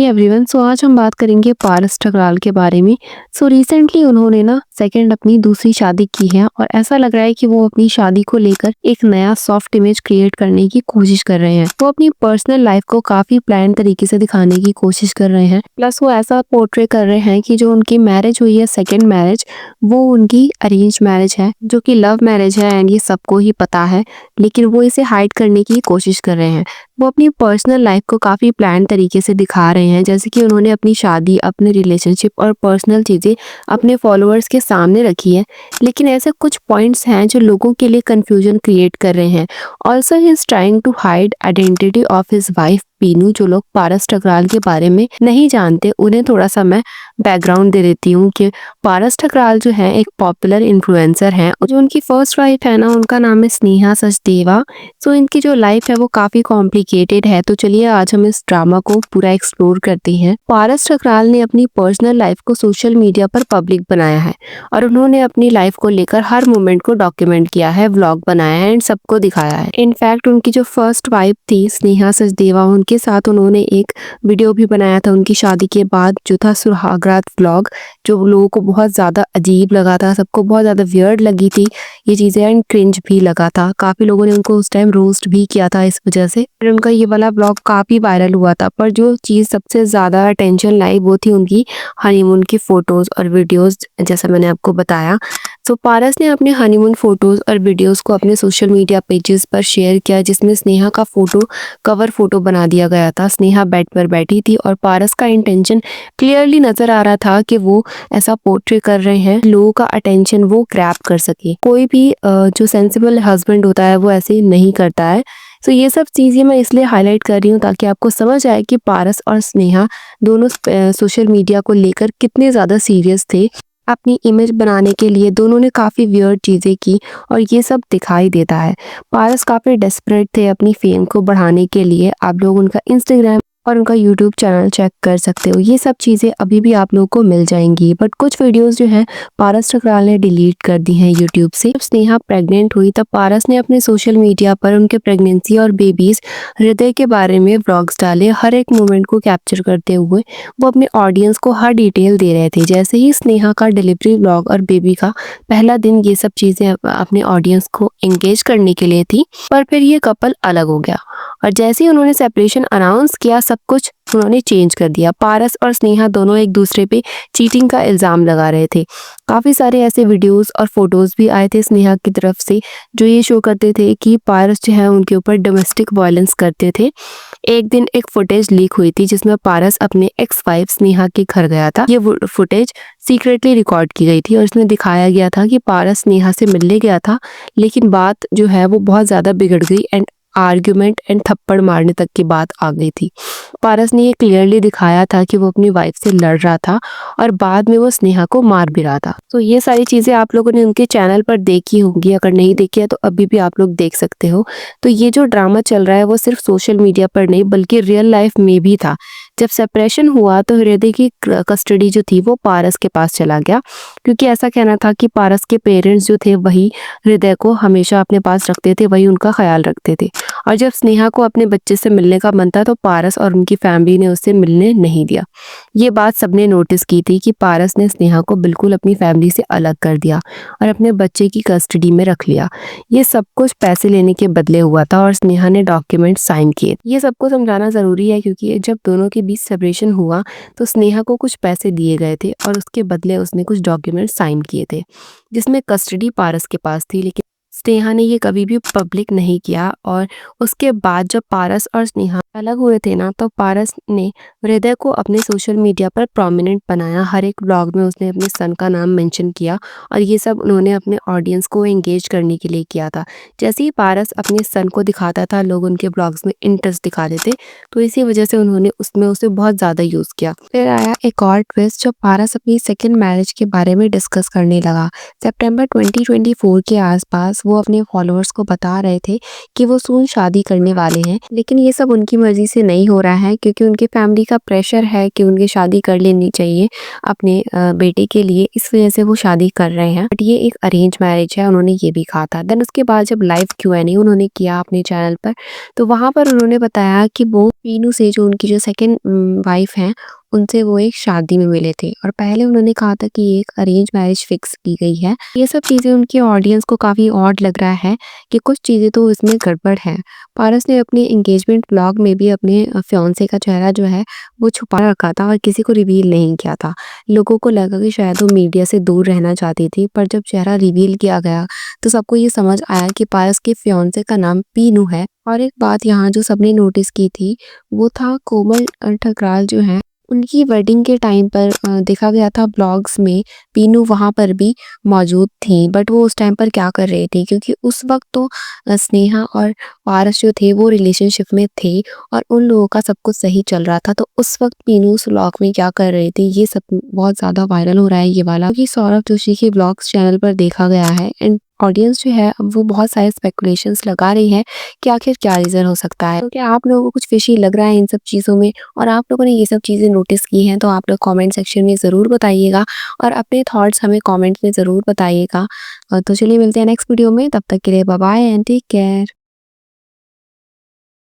Everyone, सो आज हम बात करेंगे पारस ठकराल के बारे में। रिसेंटली उन्होंने ना सेकंड अपनी दूसरी शादी की है और ऐसा लग रहा है कि वो अपनी शादी को लेकर एक नया सॉफ्ट इमेज क्रिएट करने की कोशिश कर रहे हैं। वो अपनी पर्सनल लाइफ को काफी प्लान तरीके से दिखाने की कोशिश कर रहे हैं। प्लस वो ऐसा पोर्ट्रे कर रहे हैं कि जो उनकी मैरिज हुई है, सेकेंड मैरिज, वो उनकी अरेंज मैरिज है, जो कि लव मैरिज है एंड ये सबको ही पता है, लेकिन वो इसे हाइड करने की कोशिश कर रहे हैं। वो अपनी पर्सनल लाइफ को काफ़ी प्लान तरीके से दिखा रहे हैं, जैसे कि उन्होंने अपनी शादी, अपने रिलेशनशिप और पर्सनल चीज़ें अपने फॉलोअर्स के सामने रखी है। लेकिन ऐसे कुछ पॉइंट्स हैं जो लोगों के लिए कंफ्यूजन क्रिएट कर रहे हैं। Also he is trying to hide identity of his wife Pinu. जो लोग पारस ठकराल के बारे में नहीं जानते, उन्हें थोड़ा सा मैं बैकग्राउंड दे देती हूँ कि पारस ठकराल जो है एक पॉपुलर इन्फ्लुएंसर हैं। जो उनकी फर्स्ट वाइफ है ना, उनका नाम है स्नेहा सचदेवा। सो इनकी जो लाइफ है वो काफ़ी कॉम्प्लिकेटेड है। तो चलिए आज हम इस ड्रामा को पूरा एक्सप्लोर करते हैं। पारस ठकराल ने अपनी पर्सनल लाइफ को सोशल मीडिया पर पब्लिक बनाया है और उन्होंने अपनी लाइफ को लेकर हर मोमेंट को डॉक्यूमेंट किया है, व्लॉग बनाया है एंड सबको दिखाया है। इनफैक्ट उनकी जो फर्स्ट वाइफ थी स्नेहा सचदेवा, उनके साथ उन्होंने एक वीडियो भी बनाया था उनकी शादी के बाद, जो था सुहागरात व्लॉग, जो लोगों को बहुत ज़्यादा अजीब लगा था, सबको बहुत ज़्यादा वियर्ड लगी थी ये चीज़ें एंड क्रिंज भी लगा था। काफ़ी लोगों ने उनको उस टाइम रोस्ट भी किया था इस वजह से। फिर उनका ये वाला ब्लॉग काफ़ी वायरल हुआ था, पर जो चीज़ सबसे ज़्यादा अटेंशन लाई वो थी उनकी हनीमून की फ़ोटोज़ और वीडियोज़, जैसा मैंने आपको बताया। सो पारस ने अपने हनीमून फ़ोटोज़ और वीडियोज़ को अपने सोशल मीडिया पेजेस पर शेयर किया, जिसमें स्नेहा का फ़ोटो कवर फ़ोटो बना दिया गया था। स्नेहा बेड पर बैठी थी और पारस का इंटेंशन क्लियरली नज़र आ रहा था कि वो ऐसा पोर्ट्रे कर रहे हैं, लोगों का अटेंशन वो ग्रैब कर सके। कोई भी जो सेंसिबल हस्बैंड होता है वो ऐसे नहीं करता है। सो ये सब चीज़ें मैं इसलिए हाईलाइट कर रही हूँ ताकि आपको समझ आए कि पारस और स्नेहा दोनों सोशल मीडिया को लेकर कितने ज़्यादा सीरियस थे। अपनी इमेज बनाने के लिए दोनों ने काफ़ी वियर्ड चीज़ें की और ये सब दिखाई देता है। पारस काफ़ी डेस्परेट थे अपनी फेम को बढ़ाने के लिए। आप लोग उनका इंस्टाग्राम और उनका यूट्यूब चैनल चेक कर सकते हो। ये सब चीज़ें अभी भी आप लोगों को मिल जाएंगी, बट कुछ वीडियोस जो हैं पारस ठकराल ने डिलीट कर दी हैं यूट्यूब से। जब स्नेहा प्रेग्नेंट हुई तब पारस ने अपने सोशल मीडिया पर उनके प्रेगनेंसी और बेबीज हृदय के बारे में व्लॉग्स डाले। हर एक मोमेंट को कैप्चर करते हुए वो अपने ऑडियंस को हर डिटेल दे रहे थे। जैसे ही स्नेहा का डिलीवरी व्लॉग और बेबी का पहला दिन, ये सब चीज़ें अपने ऑडियंस को एंगेज करने के लिए थी, पर फिर ये कपल अलग हो गया और जैसे ही उन्होंने सेपरेशन अनाउंस किया, सब कुछ उन्होंने चेंज कर दिया। पारस और स्नेहा दोनों एक दूसरे पे चीटिंग का इल्ज़ाम लगा रहे थे। काफ़ी सारे ऐसे वीडियोस और फोटोज़ भी आए थे स्नेहा की तरफ से, जो ये शो करते थे कि पारस जो है उनके ऊपर डोमेस्टिक वायलेंस करते थे। एक दिन एक फुटेज लीक हुई थी जिसमें पारस अपने एक्स वाइफ स्नेहा के घर गया था। ये फुटेज सीक्रेटली रिकॉर्ड की गई थी और इसमें दिखाया गया था कि पारस स्नेहा से मिलने गया था, लेकिन बात जो है वो बहुत ज़्यादा बिगड़ गई एंड आर्ग्यूमेंट एंड थप्पड़ मारने तक की बात आ गई थी। पारस ने ये क्लियरली दिखाया था कि वो अपनी वाइफ से लड़ रहा था और बाद में वो स्नेहा को मार भी रहा था। तो ये सारी चीज़ें आप लोगों ने उनके चैनल पर देखी होंगी, अगर नहीं देखी है तो अभी भी आप लोग देख सकते हो। तो ये जो ड्रामा चल रहा है वो सिर्फ सोशल मीडिया पर नहीं बल्कि रियल लाइफ में भी था। जब सेपरेशन हुआ तो हृदय की कस्टडी जो थी वो पारस के पास चला गया, क्योंकि ऐसा कहना था कि पारस के पेरेंट्स जो थे वही हृदय को हमेशा अपने पास रखते थे, वही उनका ख्याल रखते थे। और जब स्नेहा को अपने बच्चे से मिलने का मन था तो पारस और उनकी फैमिली ने उससे मिलने नहीं दिया। ये बात सबने नोटिस की थी कि पारस ने स्नेहा को बिल्कुल अपनी फैमिली से अलग कर दिया और अपने बच्चे की कस्टडी में रख लिया। ये सब कुछ पैसे लेने के बदले हुआ था और स्नेहा ने डॉक्यूमेंट साइन किए। ये सबको समझाना ज़रूरी है क्योंकि जब दोनों के बीच सेपरेशन हुआ तो स्नेहा को कुछ पैसे दिए गए थे और उसके बदले उसने कुछ डॉक्यूमेंट साइन किए थे, जिसमें कस्टडी पारस के पास थी। लेकिन स्नेहा ने ये कभी भी पब्लिक नहीं किया। और उसके बाद जब पारस और स्नेहा अलग हुए थे ना, तो पारस ने हृदय को अपने सोशल मीडिया पर प्रोमिनेंट बनाया। हर एक ब्लॉग में उसने अपने सन का नाम मेंशन किया और ये सब उन्होंने अपने ऑडियंस को एंगेज करने के लिए किया था। जैसे ही पारस अपने सन को दिखाता था, लोग उनके ब्लॉग्स में इंटरेस्ट दिखाते थे, तो इसी वजह से उन्होंने उसमें उसे बहुत ज़्यादा यूज़ किया। फिर आया एक और ट्विस्ट जब पारस अपनी सेकेंड मैरिज के बारे में डिस्कस करने लगा। सितंबर 2024 के आसपास वो अपने फॉलोअर्स को बता रहे थे कि वो सून शादी करने वाले हैं। लेकिन ये सब उनकी मर्ज़ी से नहीं हो रहा है क्योंकि उनके फैमिली का प्रेशर है कि उनकी शादी कर लेनी चाहिए अपने बेटे के लिए, इस वज़ह से वो शादी कर रहे हैं। बट ये एक अरेंज मैरिज है, उन्होंने ये भी कहा था। देन उसके बाद जब लाइव Q&A उन्होंने किया अपने चैनल पर, तो वहाँ पर उन्होंने बताया कि वो मीनू से, जो उनकी जो सेकंड वाइफ़ हैं, उनसे वो एक शादी में मिले थे और पहले उन्होंने कहा था कि ये एक अरेंज मैरिज फिक्स की गई है। ये सब चीज़ें उनके ऑडियंस को काफ़ी ऑड लग रहा है कि कुछ चीज़ें तो इसमें गड़बड़ है। पारस ने अपने एंगेजमेंट व्लॉग में भी अपने फियांसे का चेहरा जो है वो छुपा रखा था और किसी को रिवील नहीं किया था। लोगों को लगा कि शायद वो मीडिया से दूर रहना चाहती थी, पर जब चेहरा रिवील किया गया तो सबको ये समझ आया कि पारस के फियांसे का नाम पीनू है। और एक बात यहाँ जो सबने नोटिस की थी, वो था कोमल ठकराल जो है, उनकी वेडिंग के टाइम पर देखा गया था व्लॉग्स में पीनू वहाँ पर भी मौजूद थी। बट वो उस टाइम पर क्या कर रही थी, क्योंकि उस वक़्त तो स्नेहा और पारस जो थे वो रिलेशनशिप में थे और उन लोगों का सब कुछ सही चल रहा था। तो उस वक़्त पीनू उस व्लॉग में क्या कर रही थी, ये सब बहुत ज़्यादा वायरल हो रहा है ये वाला, क्योंकि सौरभ जोशी के व्लॉग्स चैनल पर देखा गया है। एंड ऑडियंस जो है अब वो बहुत सारे स्पेकुलेशंस लगा रही है कि आखिर क्या रीज़न हो सकता है। तो क्या आप लोगों को कुछ फिशी लग रहा है इन सब चीज़ों में, और आप लोगों ने ये सब चीज़ें नोटिस की हैं, तो आप लोग कमेंट सेक्शन में ज़रूर बताइएगा और अपने थॉट्स हमें कमेंट में ज़रूर बताइएगा। तो चलिए मिलते हैं नेक्स्ट वीडियो में, तब तक के लिए bye bye and take care.